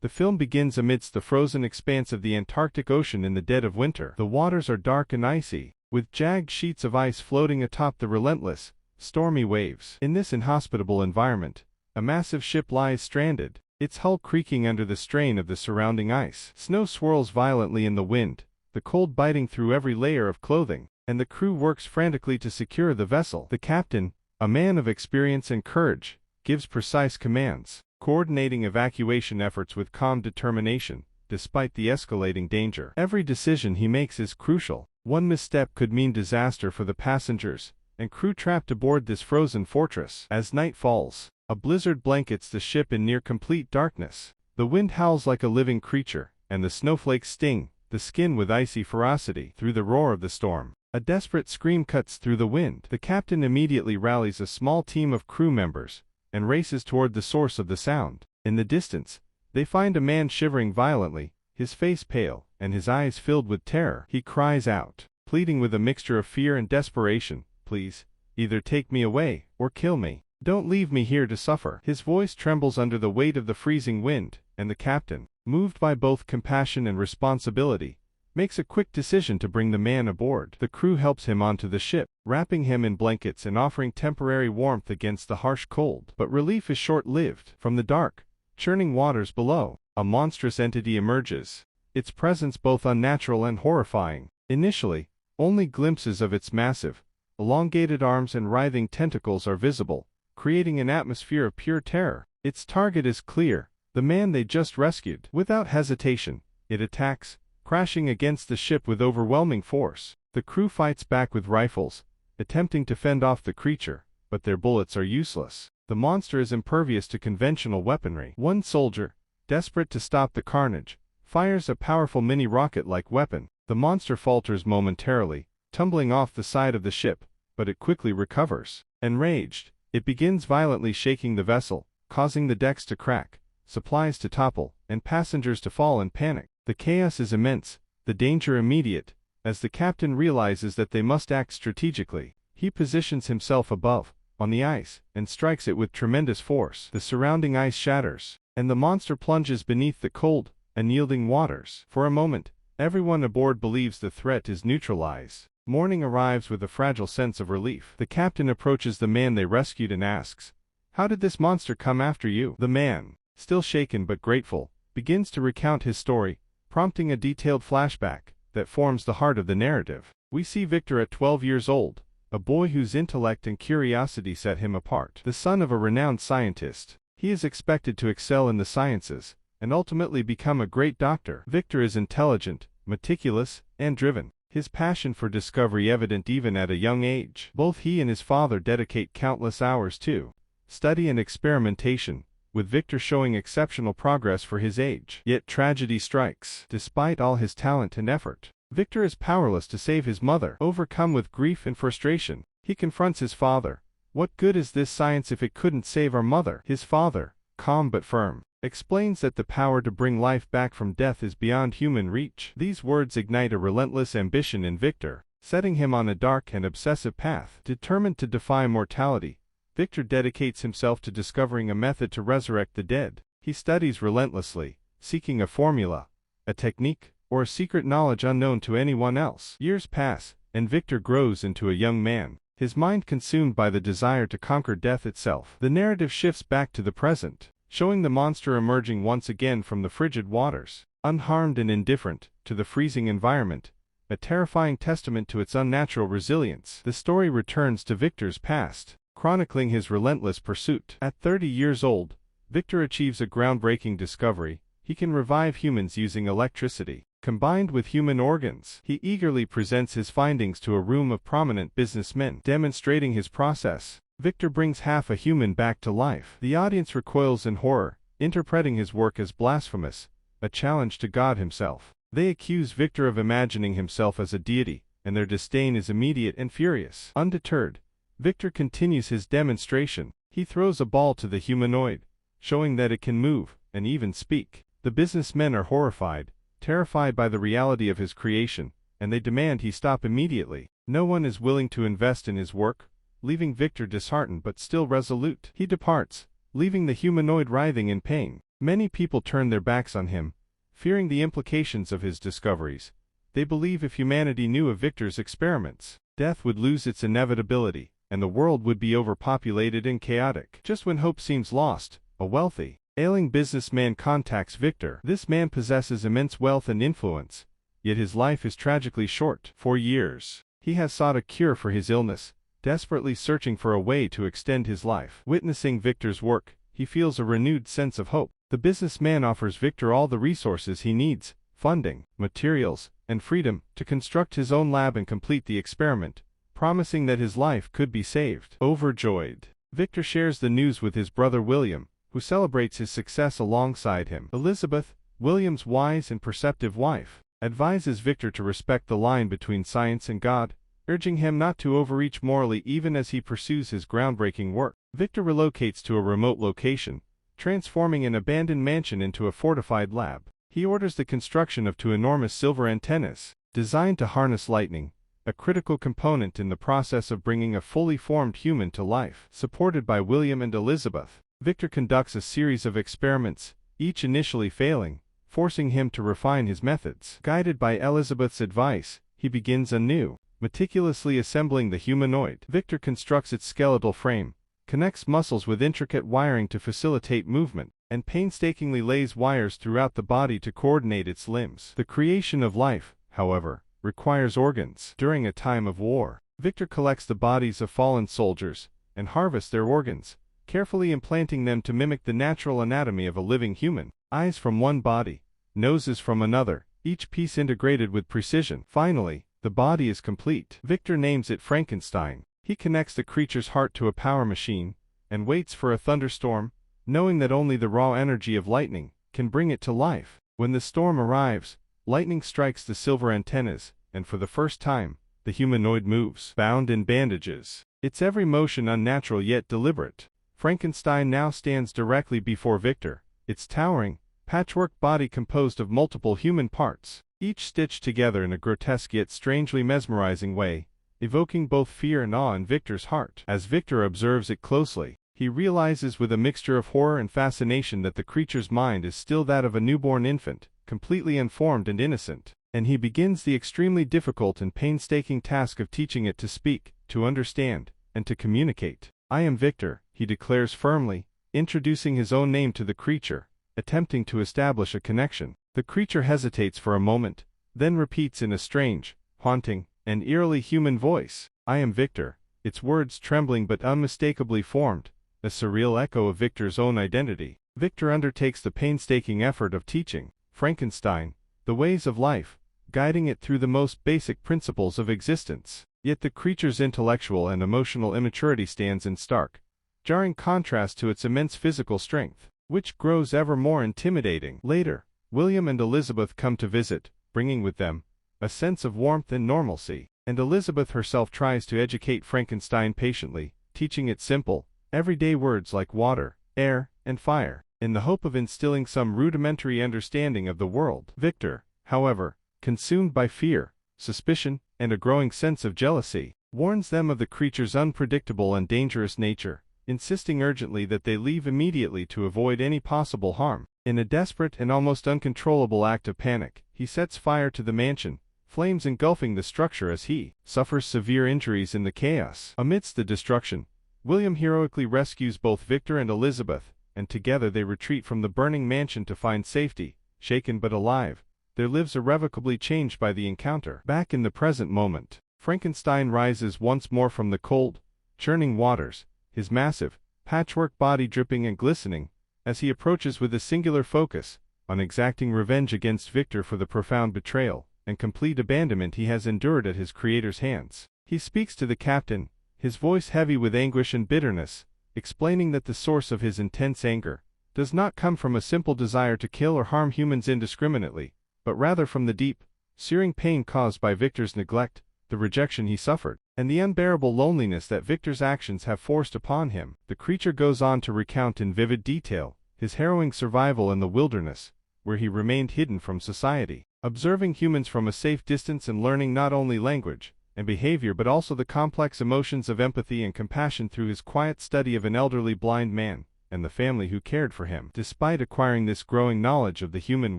The film begins amidst the frozen expanse of the Antarctic Ocean in the dead of winter. The waters are dark and icy, with jagged sheets of ice floating atop the relentless, stormy waves. In this inhospitable environment, a massive ship lies stranded, its hull creaking under the strain of the surrounding ice. Snow swirls violently in the wind, the cold biting through every layer of clothing, and the crew works frantically to secure the vessel. The captain, a man of experience and courage, gives precise commands, coordinating evacuation efforts with calm determination, despite the escalating danger. Every decision he makes is crucial. One misstep could mean disaster for the passengers and crew trapped aboard this frozen fortress. As night falls, a blizzard blankets the ship in near complete darkness. The wind howls like a living creature, and the snowflakes sting the skin with icy ferocity. Through the roar of the storm, a desperate scream cuts through the wind. The captain immediately rallies a small team of crew members and races toward the source of the sound. In the distance, they find a man shivering violently, his face pale, and his eyes filled with terror. He cries out, pleading with a mixture of fear and desperation, "Please, either take me away, or kill me. Don't leave me here to suffer." His voice trembles under the weight of the freezing wind, and the captain, moved by both compassion and responsibility, makes a quick decision to bring the man aboard. The crew helps him onto the ship, wrapping him in blankets and offering temporary warmth against the harsh cold. But relief is short-lived. From the dark, churning waters below, a monstrous entity emerges, its presence both unnatural and horrifying. Initially, only glimpses of its massive, elongated arms and writhing tentacles are visible, creating an atmosphere of pure terror. Its target is clear, the man they just rescued. Without hesitation, it attacks, crashing against the ship with overwhelming force. The crew fights back with rifles, attempting to fend off the creature, but their bullets are useless. The monster is impervious to conventional weaponry. One soldier, desperate to stop the carnage, fires a powerful mini-rocket-like weapon. The monster falters momentarily, tumbling off the side of the ship, but it quickly recovers. Enraged, it begins violently shaking the vessel, causing the decks to crack, supplies to topple, and passengers to fall in panic. The chaos is immense, the danger immediate. As the captain realizes that they must act strategically, he positions himself above, on the ice, and strikes it with tremendous force. The surrounding ice shatters, and the monster plunges beneath the cold, unyielding waters. For a moment, everyone aboard believes the threat is neutralized. Morning arrives with a fragile sense of relief. The captain approaches the man they rescued and asks, "How did this monster come after you?" The man, still shaken but grateful, begins to recount his story, prompting a detailed flashback that forms the heart of the narrative. We see Victor at 12 years old, a boy whose intellect and curiosity set him apart. The son of a renowned scientist, he is expected to excel in the sciences and ultimately become a great doctor. Victor is intelligent, meticulous, and driven, his passion for discovery evident even at a young age. Both he and his father dedicate countless hours to study and experimentation, with Victor showing exceptional progress for his age. Yet tragedy strikes. Despite all his talent and effort, Victor is powerless to save his mother. Overcome with grief and frustration, he confronts his father. "What good is this science if it couldn't save our mother?" His father, calm but firm, explains that the power to bring life back from death is beyond human reach. These words ignite a relentless ambition in Victor, setting him on a dark and obsessive path. Determined to defy mortality, Victor dedicates himself to discovering a method to resurrect the dead. He studies relentlessly, seeking a formula, a technique, or a secret knowledge unknown to anyone else. Years pass, and Victor grows into a young man, his mind consumed by the desire to conquer death itself. The narrative shifts back to the present, showing the monster emerging once again from the frigid waters, unharmed and indifferent to the freezing environment, a terrifying testament to its unnatural resilience. The story returns to Victor's past, chronicling his relentless pursuit. At 30 years old, Victor achieves a groundbreaking discovery. He can revive humans using electricity, combined with human organs. He eagerly presents his findings to a room of prominent businessmen. Demonstrating his process, Victor brings half a human back to life. The audience recoils in horror, interpreting his work as blasphemous, a challenge to God himself. They accuse Victor of imagining himself as a deity, and their disdain is immediate and furious. Undeterred, Victor continues his demonstration. He throws a ball to the humanoid, showing that it can move, and even speak. The businessmen are horrified, terrified by the reality of his creation, and they demand he stop immediately. No one is willing to invest in his work, leaving Victor disheartened but still resolute. He departs, leaving the humanoid writhing in pain. Many people turn their backs on him, fearing the implications of his discoveries. They believe if humanity knew of Victor's experiments, death would lose its inevitability, and the world would be overpopulated and chaotic. Just when hope seems lost, a wealthy, ailing businessman contacts Victor. This man possesses immense wealth and influence, yet his life is tragically short. For years, he has sought a cure for his illness, desperately searching for a way to extend his life. Witnessing Victor's work, he feels a renewed sense of hope. The businessman offers Victor all the resources he needs, funding, materials, and freedom to construct his own lab and complete the experiment, promising that his life could be saved. Overjoyed, Victor shares the news with his brother William, who celebrates his success alongside him. Elizabeth, William's wise and perceptive wife, advises Victor to respect the line between science and God, urging him not to overreach morally even as he pursues his groundbreaking work. Victor relocates to a remote location, transforming an abandoned mansion into a fortified lab. He orders the construction of two enormous silver antennas, designed to harness lightning, a critical component in the process of bringing a fully formed human to life. Supported by William and Elizabeth, Victor conducts a series of experiments, each initially failing, forcing him to refine his methods. Guided by Elizabeth's advice, he begins anew, meticulously assembling the humanoid. Victor constructs its skeletal frame, connects muscles with intricate wiring to facilitate movement, and painstakingly lays wires throughout the body to coordinate its limbs. The creation of life, however, requires organs. During a time of war, Victor collects the bodies of fallen soldiers and harvests their organs, carefully implanting them to mimic the natural anatomy of a living human. Eyes from one body, noses from another, each piece integrated with precision. Finally, the body is complete. Victor names it Frankenstein. He connects the creature's heart to a power machine and waits for a thunderstorm, knowing that only the raw energy of lightning can bring it to life. When the storm arrives, lightning strikes the silver antennas, and for the first time, the humanoid moves. Bound in bandages, its every motion unnatural yet deliberate, Frankenstein now stands directly before Victor, its towering, patchwork body composed of multiple human parts, each stitched together in a grotesque yet strangely mesmerizing way, evoking both fear and awe in Victor's heart. As Victor observes it closely, he realizes with a mixture of horror and fascination that the creature's mind is still that of a newborn infant, completely unformed and innocent, and he begins the extremely difficult and painstaking task of teaching it to speak, to understand, and to communicate. "I am Victor," he declares firmly, introducing his own name to the creature, attempting to establish a connection. The creature hesitates for a moment, then repeats in a strange, haunting, and eerily human voice, "I am Victor," its words trembling but unmistakably formed, a surreal echo of Victor's own identity. Victor undertakes the painstaking effort of teaching Frankenstein the ways of life, guiding it through the most basic principles of existence. Yet the creature's intellectual and emotional immaturity stands in stark, jarring contrast to its immense physical strength, which grows ever more intimidating. Later, William and Elizabeth come to visit, bringing with them a sense of warmth and normalcy, and Elizabeth herself tries to educate Frankenstein patiently, teaching it simple, everyday words like water, air, and fire, in the hope of instilling some rudimentary understanding of the world. Victor, however, consumed by fear, suspicion, and a growing sense of jealousy, warns them of the creature's unpredictable and dangerous nature, insisting urgently that they leave immediately to avoid any possible harm. In a desperate and almost uncontrollable act of panic, he sets fire to the mansion, flames engulfing the structure as he suffers severe injuries in the chaos. Amidst the destruction, William heroically rescues both Victor and Elizabeth, and together they retreat from the burning mansion to find safety. Shaken but alive, their lives irrevocably changed by the encounter. Back in the present moment, Frankenstein rises once more from the cold, churning waters, his massive, patchwork body dripping and glistening, as he approaches with a singular focus on exacting revenge against Victor for the profound betrayal and complete abandonment he has endured at his creator's hands. He speaks to the captain, his voice heavy with anguish and bitterness, explaining that the source of his intense anger does not come from a simple desire to kill or harm humans indiscriminately, but rather from the deep, searing pain caused by Victor's neglect, the rejection he suffered, and the unbearable loneliness that Victor's actions have forced upon him. The creature goes on to recount in vivid detail his harrowing survival in the wilderness, where he remained hidden from society, observing humans from a safe distance and learning not only language and behavior but also the complex emotions of empathy and compassion through his quiet study of an elderly blind man, and the family who cared for him. Despite acquiring this growing knowledge of the human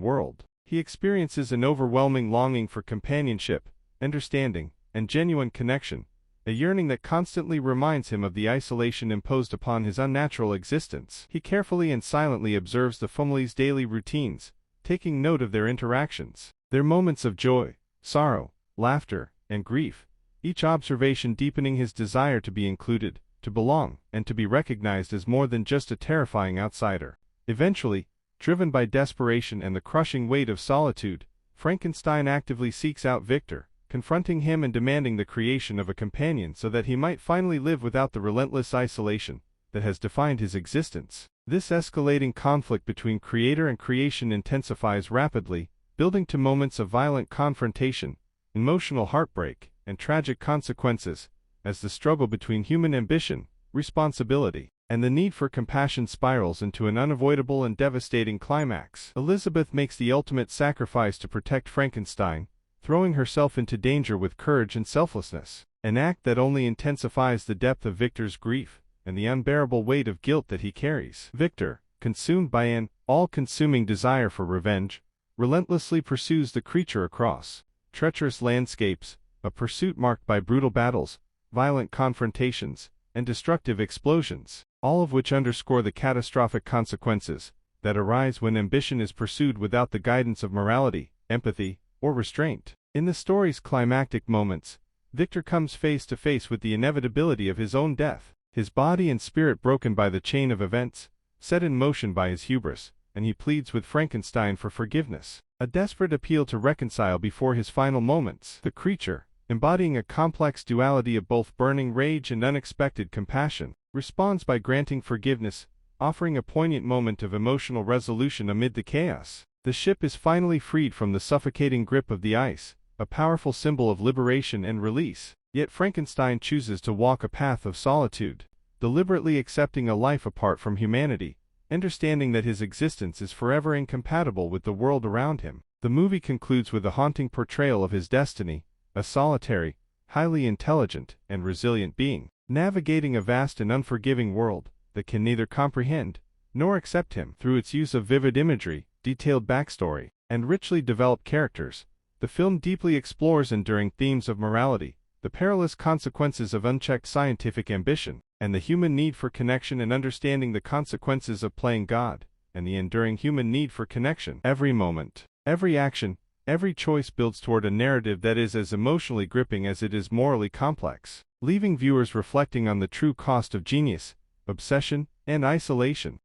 world, he experiences an overwhelming longing for companionship, understanding, and genuine connection, a yearning that constantly reminds him of the isolation imposed upon his unnatural existence. He carefully and silently observes the family's daily routines, taking note of their interactions, their moments of joy, sorrow, laughter, and grief, each observation deepening his desire to be included, to belong, and to be recognized as more than just a terrifying outsider. Eventually, driven by desperation and the crushing weight of solitude, Frankenstein actively seeks out Victor, confronting him and demanding the creation of a companion so that he might finally live without the relentless isolation that has defined his existence. This escalating conflict between creator and creation intensifies rapidly, building to moments of violent confrontation, emotional heartbreak, and tragic consequences, as the struggle between human ambition, responsibility, and the need for compassion spirals into an unavoidable and devastating climax. Elizabeth makes the ultimate sacrifice to protect Frankenstein, throwing herself into danger with courage and selflessness, an act that only intensifies the depth of Victor's grief and the unbearable weight of guilt that he carries. Victor, consumed by an all-consuming desire for revenge, relentlessly pursues the creature across treacherous landscapes, a pursuit marked by brutal battles, violent confrontations, and destructive explosions, all of which underscore the catastrophic consequences that arise when ambition is pursued without the guidance of morality, empathy, or restraint. In the story's climactic moments, Victor comes face to face with the inevitability of his own death, his body and spirit broken by the chain of events, set in motion by his hubris, and he pleads with Frankenstein for forgiveness, a desperate appeal to reconcile before his final moments. The creature, embodying a complex duality of both burning rage and unexpected compassion, responds by granting forgiveness, offering a poignant moment of emotional resolution amid the chaos. The ship is finally freed from the suffocating grip of the ice, a powerful symbol of liberation and release. Yet Frankenstein chooses to walk a path of solitude, deliberately accepting a life apart from humanity, understanding that his existence is forever incompatible with the world around him. The movie concludes with a haunting portrayal of his destiny, a solitary, highly intelligent, and resilient being, navigating a vast and unforgiving world that can neither comprehend nor accept him. Through its use of vivid imagery, detailed backstory, and richly developed characters, the film deeply explores enduring themes of morality, the perilous consequences of unchecked scientific ambition, and the human need for connection and understanding the consequences of playing God, and the enduring human need for connection. Every moment, every action, every choice builds toward a narrative that is as emotionally gripping as it is morally complex, leaving viewers reflecting on the true cost of genius, obsession, and isolation.